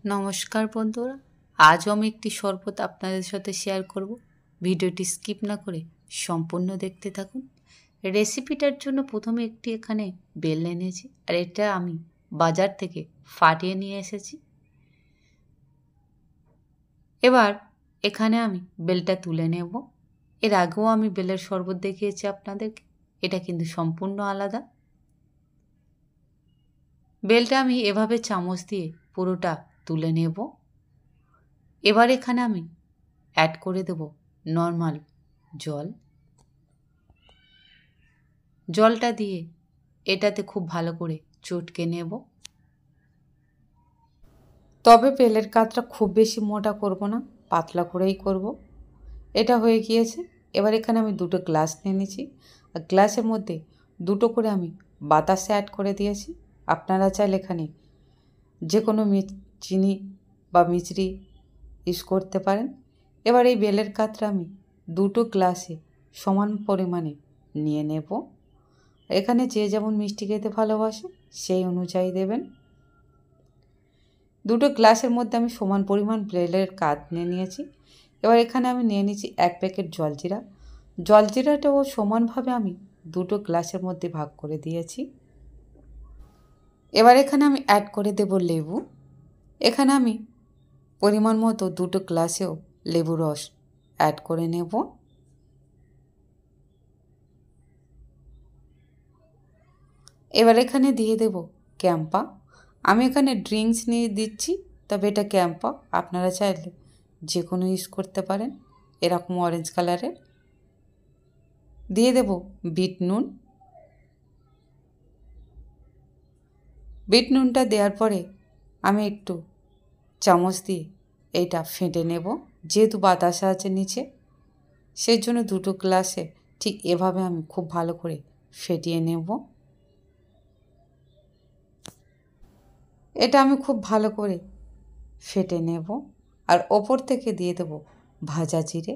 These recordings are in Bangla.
নমস্কার বন্ধুরা, আজও আমি একটি শরবত আপনাদের সাথে শেয়ার করব। ভিডিওটি স্কিপ না করে সম্পূর্ণ দেখতে থাকুন। রেসিপিটার জন্য প্রথমে একটি এখানে বেল এনেছি, আর এটা আমি বাজার থেকে ফাটিয়ে নিয়ে এসেছি। এবার এখানে আমি বেলটা তুলে নেব। এর আগেও আমি বেলের শরবত দেখিয়েছি আপনাদেরকে, এটা কিন্তু সম্পূর্ণ আলাদা। বেলটা আমি এভাবে চামচ দিয়ে পুরোটা তুলে নেব। এবার এখানে আমি অ্যাড করে দেব নর্মাল জল। জলটা দিয়ে এটাতে খুব ভালো করে চটকে নেব। তবে বেলের কাতটা খুব বেশি মোটা করব না, পাতলা করেই করব। এটা হয়ে গিয়েছে। এবার এখানে আমি 2টো গ্লাস নিয়ে নিয়েছি, আর গ্লাসের মধ্যে 2টো করে আমি বাতাসা অ্যাড করে দিয়েছি। আপনারা চাইলে এখানে যে কোনো চিনি বা মিছরি ইউজ করতে পারেন। এবার এই বেলের কাতটা আমি 2টো গ্লাসে সমান পরিমাণে নিয়ে নেব। এখানে যে যেমন মিষ্টি খেতে ভালোবাসে সেই অনুযায়ী দেবেন। 2টো গ্লাসের মধ্যে আমি সমান পরিমাণ বেলের কাত নিয়ে নিয়েছি। এবার এখানে আমি নিয়ে নিয়েছি 1 প্যাকেট জলজিরা। জলজিরাটাও সমানভাবে আমি 2টো গ্লাসের মধ্যে ভাগ করে দিয়েছি। এবার এখানে আমি অ্যাড করে দেব লেবু। এখানে আমি পরিমাণ মতো 2টো গ্লাসেও লেবু রস অ্যাড করে নেব। এবার এখানে দিয়ে দেব ক্যাম্পা। আমি এখানে ড্রিঙ্কস নিয়ে দিচ্ছি, তবে এটা ক্যাম্পা, আপনারা চাইলে যে কোনো ইউজ করতে পারেন। এরকম অরেঞ্জ কালারের। দিয়ে দেব বিট নুন। বিট নুনটা দেওয়ার পরে আমি একটু চামচ দিয়ে এইটা ফেটে নেব। যেহেতু বাতাসা আছে নিচে, সেই জন্য 2টো গ্লাসে ঠিক এভাবে আমি খুব ভালো করে ফেটিয়ে নেব। এটা আমি খুব ভালো করে ফেটে নেব। আর ওপর থেকে দিয়ে দেব ভাজা জিরে।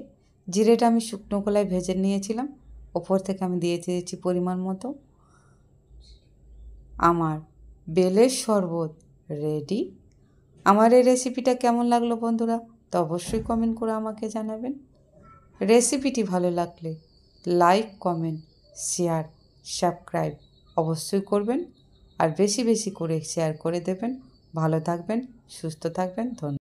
জিরেটা আমি শুকনো কলায় ভেজে নিয়েছিলাম, ওপর থেকে আমি দিয়ে দিয়েছি পরিমাণ মতো। আমার বেলের শরবত রেডি। আমার এই রেসিপিটা কেমন লাগলো বন্ধুরা, তো অবশ্যই কমেন্ট করে আমাকে জানাবেন। রেসিপিটি ভালো লাগলে লাইক, কমেন্ট, শেয়ার, সাবস্ক্রাইব অবশ্যই করবেন, আর বেশি বেশি করে শেয়ার করে দেবেন। ভালো থাকবেন, সুস্থ থাকবেন। ধন্যবাদ।